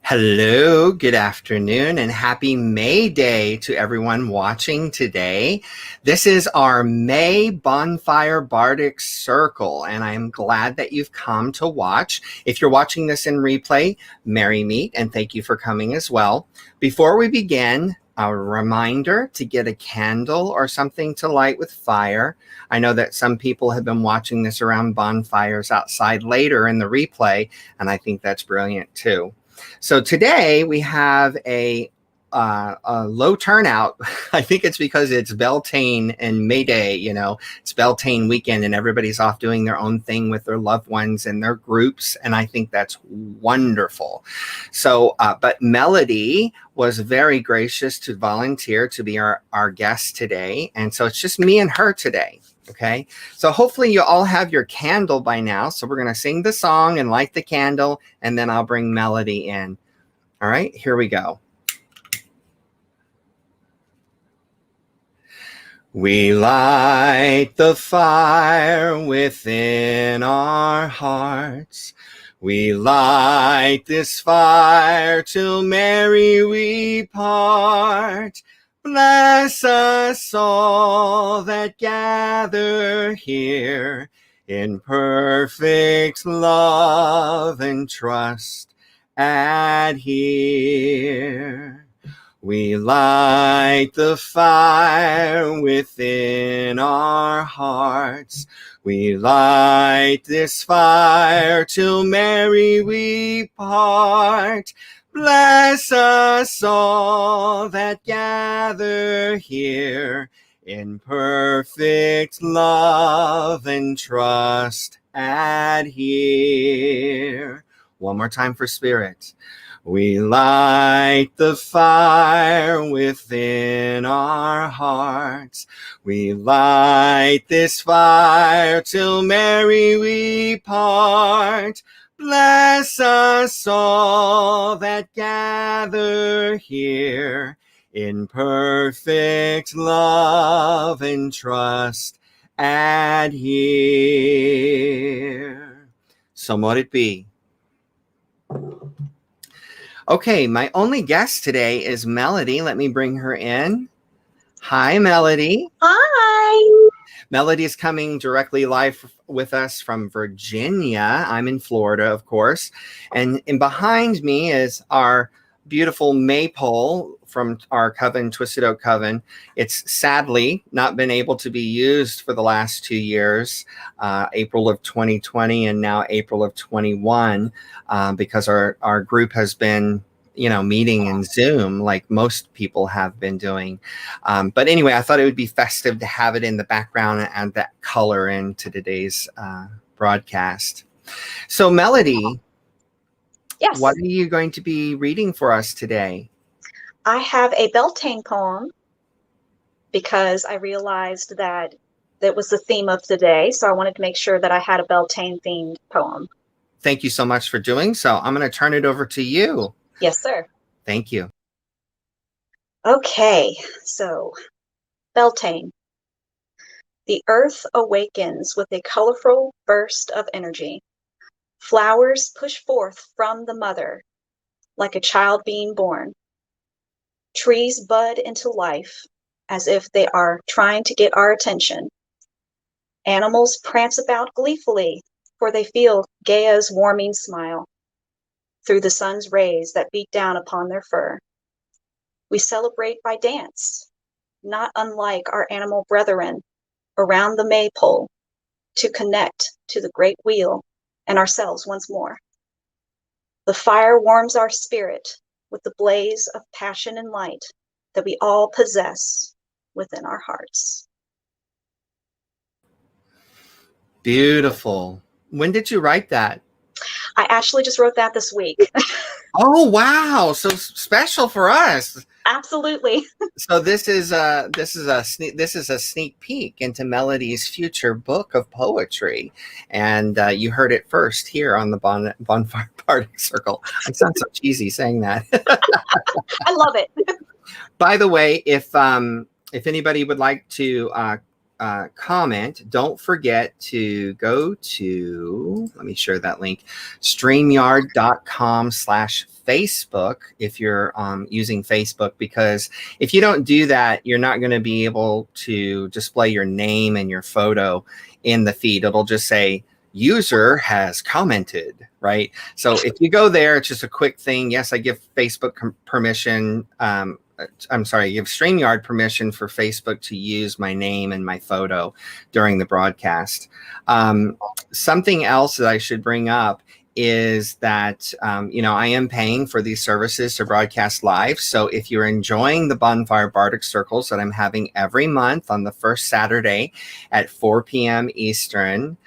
Hello, good afternoon, and happy May Day to everyone watching today. This is our May Bonfire Bardic Circle, and I'm glad that you've come to watch. If you're watching this in replay, merry meet, and thank you for coming as well. Before we begin, a reminder to get a candle or something to light with fire. I know that some people have been watching this around bonfires outside later in the replay, and I think that's brilliant too. So today we have a low turnout. I think it's because it's Beltane and May Day, it's Beltane weekend and everybody's off doing their own thing with their loved ones and their groups. And I think that's wonderful. So, but Melody was very gracious to volunteer to be our guest today. And so it's just me and her today. Okay, so hopefully you all have your candle by now. So we're going to sing the song and light the candle, and then I'll bring Melody in. All right, here we go. We light the fire within our hearts. We light this fire till merry we part. Bless us all that gather here in perfect love and trust adhere. We light the fire within our hearts. We light this fire till merry we part. Bless us all that gather here in perfect love and trust adhere. One more time for spirit. We light the fire within our hearts. We light this fire till merry we part. Bless us all that gather here in perfect love and trust adhere. So mote it be. Okay, my only guest today is Melody. Let me bring her in. Hi, Melody. Hi. Melody is coming directly live with us from Virginia. I'm in Florida, of course. And behind me is our beautiful maypole from our coven, Twisted Oak Coven. It's sadly not been able to be used for the last 2 years, April of 2020 and now April of 21, because our group has been meeting in Zoom like most people have been doing. But anyway, I thought it would be festive to have it in the background and add that color into today's broadcast. So Melody, Yes. what are you going to be reading for us today? I have a Beltane poem because I realized that was the theme of today. So I wanted to make sure that I had a Beltane themed poem. Thank you so much for doing so. I'm going to turn it over to you. Yes, sir. Thank you. Okay, so Beltane. The earth awakens with a colorful burst of energy. Flowers push forth from the mother like a child being born. Trees bud into life as if they are trying to get our attention. Animals prance about gleefully, for they feel Gaia's warming smile through the sun's rays that beat down upon their fur. We celebrate by dance, not unlike our animal brethren around the maypole, to connect to the great wheel and ourselves once more. The fire warms our spirit with the blaze of passion and light that we all possess within our hearts. Beautiful. When did you write that? I actually just wrote that this week. Oh, wow. So special for us. Absolutely. So this is a sneak peek into Melody's future book of poetry, and you heard it first here on the Bonfire Bardic Circle. I sound so cheesy saying that. I love it. By the way, if anybody would like to comment, don't forget to go to, let me share that link, streamyard.com/Facebook if you're using Facebook, because if you don't do that, you're not going to be able to display your name and your photo in the feed. It'll just say, user has commented, right? So if you go there, it's just a quick thing. Yes, I give Facebook permission. Give StreamYard permission for Facebook to use my name and my photo during the broadcast. Something else that I should bring up is that, I am paying for these services to broadcast live. So if you're enjoying the Bonfire Bardic Circles that I'm having every month on the first Saturday at 4 p.m. Eastern,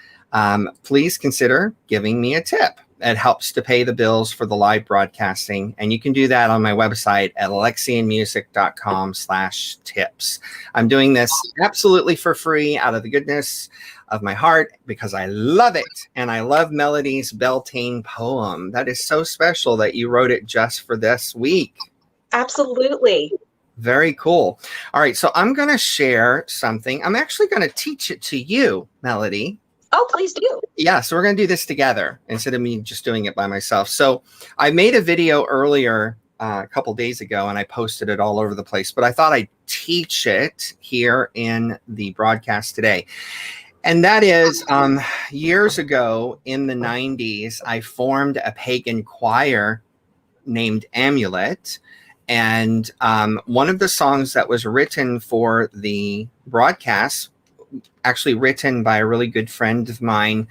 please consider giving me a tip. It helps to pay the bills for the live broadcasting. And you can do that on my website at alexianmusic.com/tips. I'm doing this absolutely for free out of the goodness of my heart because I love it. And I love Melody's Beltane poem. That is so special that you wrote it just for this week. Absolutely. Very cool. All right. So I'm going to share something. I'm actually going to teach it to you, Melody. Oh, please do. Yeah, so we're going to do this together instead of me just doing it by myself. So I made a video earlier a couple days ago, and I posted it all over the place, but I thought I'd teach it here in the broadcast today. And that is, years ago in the 90s, I formed a pagan choir named Amulet. And one of the songs that was written for the broadcast, actually written by a really good friend of mine,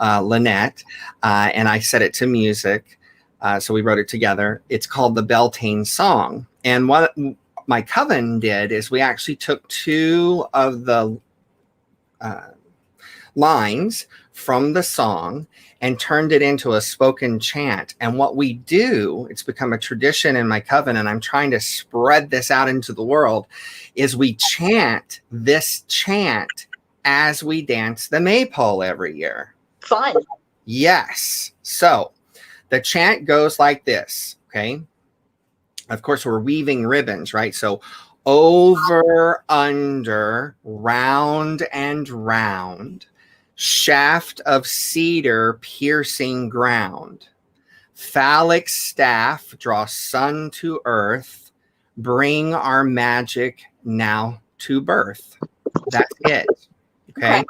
Lynette, and I set it to music. So we wrote it together. It's called the Beltane Song. And what my coven did is we actually took two of the lines from the song and turned it into a spoken chant. And what we do, it's become a tradition in my coven, and I'm trying to spread this out into the world, is we chant this chant as we dance the maypole every year. Fun. Yes. So the chant goes like this, okay? Of course, we're weaving ribbons, right? So over, under, round and round, shaft of cedar piercing ground, phallic staff draw sun to earth, bring our magic now to birth. That's it. Okay.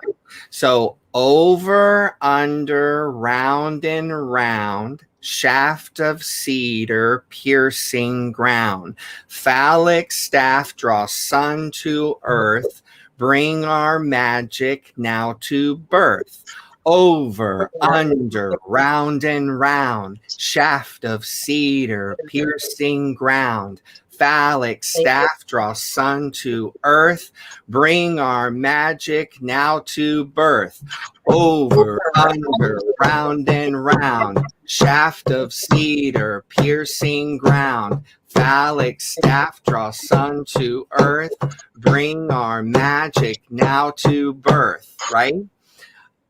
So over, under, round and round, shaft of cedar piercing ground, phallic staff draw sun to earth, bring our magic now to birth. Over, under, round and round, shaft of cedar piercing ground, phallic staff draw sun to earth, bring our magic now to birth. Over, under, round and round, shaft of cedar piercing ground, phallic staff draw sun to earth, bring our magic now to birth, right?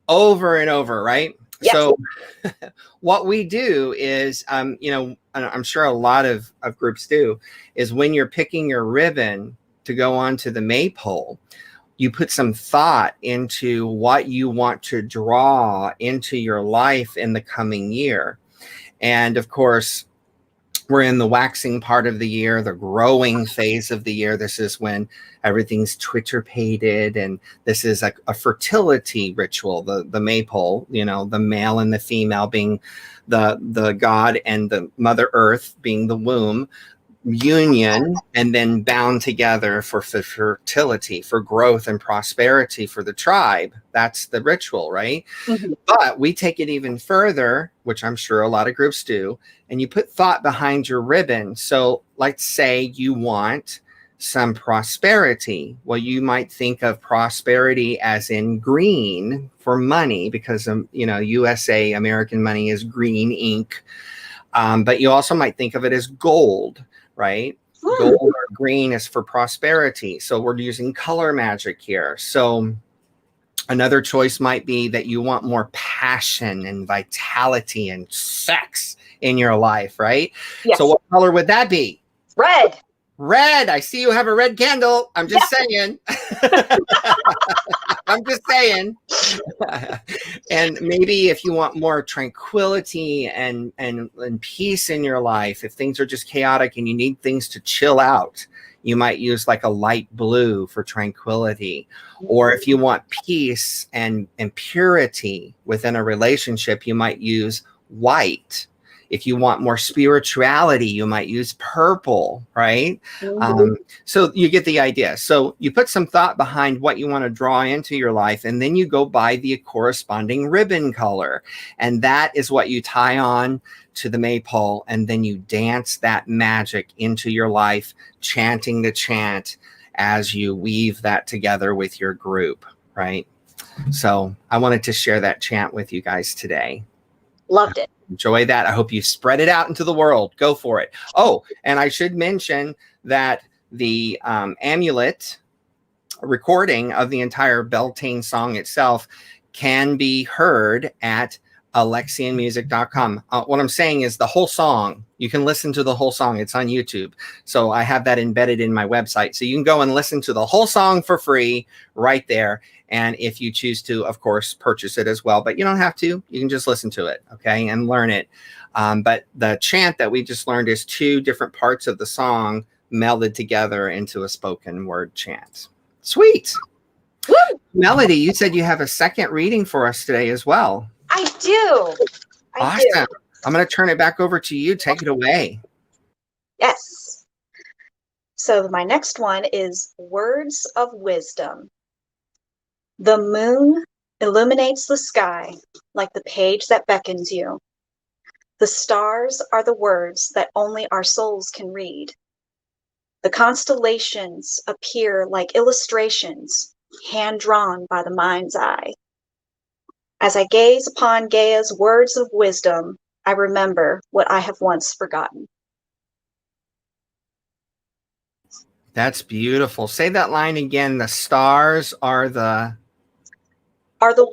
Over and over, right? Yes. So what we do is, and I'm sure a lot of groups do, is when you're picking your ribbon to go onto the maypole, you put some thought into what you want to draw into your life in the coming year. And of course, we're in the waxing part of the year, the growing phase of the year. This is when everything's twitterpated, and this is a fertility ritual, the maypole, the male and the female being the god and the Mother Earth being the womb, union, and then bound together for fertility, for growth and prosperity for the tribe. That's the ritual, right? Mm-hmm. But we take it even further, which I'm sure a lot of groups do, and you put thought behind your ribbon. So let's say you want some prosperity. Well, you might think of prosperity as in green for money, because USA, American money, is green ink. But you also might think of it as gold, right? Gold or green is for prosperity. So we're using color magic here. So another choice might be that you want more passion and vitality and sex in your life, right? Yes. So what color would that be? Red. Red. I see you have a red candle. I'm just saying. I'm just saying. And maybe if you want more tranquility and peace in your life, if things are just chaotic and you need things to chill out, you might use like a light blue for tranquility. Or if you want peace and purity within a relationship, you might use white. If you want more spirituality, you might use purple, right? So you get the idea. So you put some thought behind what you want to draw into your life, and then you go buy the corresponding ribbon color. And that is what you tie on to the maypole, and then you dance that magic into your life, chanting the chant as you weave that together with your group, right? So I wanted to share that chant with you guys today. Loved it. Enjoy that. I hope you spread it out into the world. Go for it. Oh, and I should mention that the amulet recording of the entire Beltane Song itself can be heard at alexianmusic.com. What I'm saying is the whole song, you can listen to the whole song. It's on YouTube. So I have that embedded in my website. So you can go and listen to the whole song for free right there. And if you choose to, of course, purchase it as well, but you don't have to. You can just listen to it, okay, and learn it. But the chant that we just learned is 2 different parts of the song melded together into a spoken word chant. Sweet. Woo! Melody, you said you have a second reading for us today as well. I do. Awesome. I'm going to turn it back over to you. Take it away. Yes. So my next one is Words of Wisdom. The moon illuminates the sky like the page that beckons you. The stars are the words that only our souls can read. The constellations appear like illustrations, hand-drawn by the mind's eye. As I gaze upon Gaia's words of wisdom, I remember what I have once forgotten. That's beautiful. Say that line again. The stars are the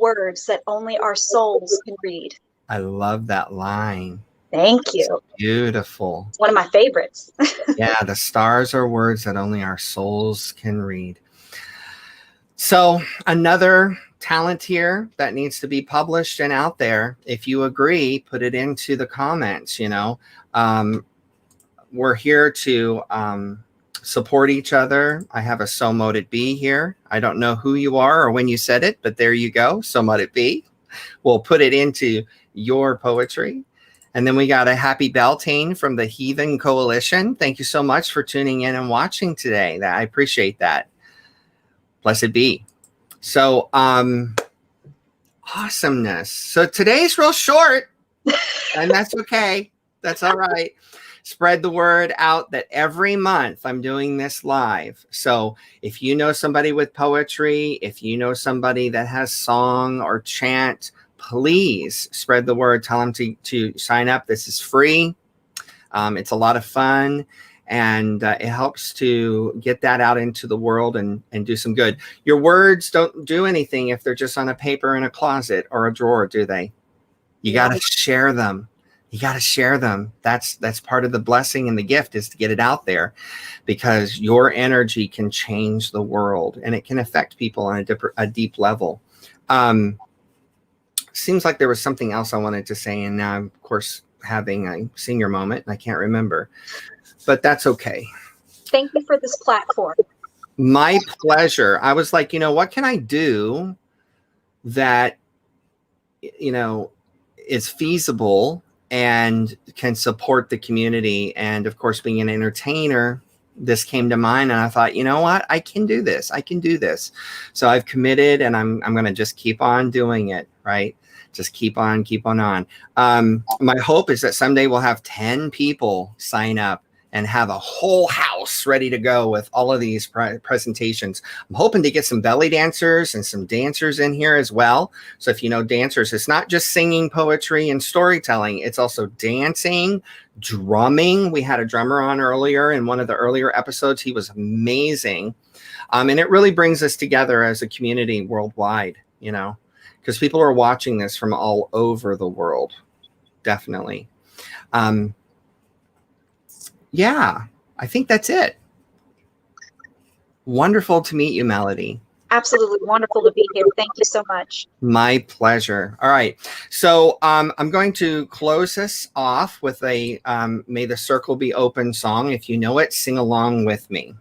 words that only our souls can read. I love that line. Thank you. It's beautiful. It's one of my favorites. Yeah, the stars are words that only our souls can read. So another talent here that needs to be published and out there. If you agree, put it into the comments. We're here to support each other. I have a So Mote It Be here. I don't know who you are or when you said it, but there you go. So Mote It Be. We'll put it into your poetry. And then we got a happy Beltane from the Heathen Coalition. Thank you so much for tuning in and watching today. I appreciate that. Blessed be. So, awesomeness. So today's real short, and that's okay. That's all right. Spread the word out that every month I'm doing this live. So if you know somebody with poetry, if you know somebody that has song or chant, please spread the word. Tell them to sign up. This is free. It's a lot of fun. And it helps to get that out into the world and do some good. Your words don't do anything if they're just on a paper in a closet or a drawer, do they? You got to share them. You got to share them. That's part of the blessing and the gift, is to get it out there, because your energy can change the world and it can affect people on a deep level. Seems like there was something else I wanted to say, and now I'm, of course, having a senior moment and I can't remember. But that's okay. Thank you for this platform. My pleasure. I was like, what can I do that, is feasible and can support the community? And of course, being an entertainer, this came to mind, and I thought, you know what? I can do this. I can do this. So I've committed, and I'm going to just keep on doing it, right? Just keep on. My hope is that someday we'll have 10 people sign up and have a whole house ready to go with all of these presentations. I'm hoping to get some belly dancers and some dancers in here as well. So if you know dancers, it's not just singing poetry and storytelling. It's also dancing, drumming. We had a drummer on earlier in one of the earlier episodes. He was amazing. And it really brings us together as a community worldwide, because people are watching this from all over the world. Definitely. Yeah, I think that's it. Wonderful to meet you, Melody. Absolutely wonderful to be here. Thank you so much. My pleasure. All right. So I'm going to close this off with a May the Circle Be Open song. If you know it, sing along with me.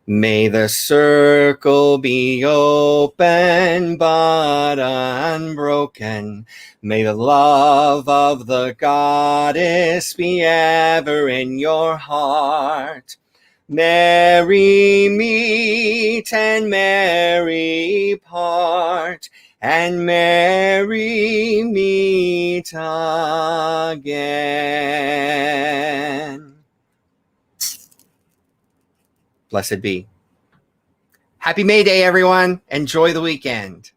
May the circle be open but unbroken. May the love of the goddess be ever in your heart. Merry meet and merry part, and merry meet again. Blessed be. Happy May Day, everyone. Enjoy the weekend.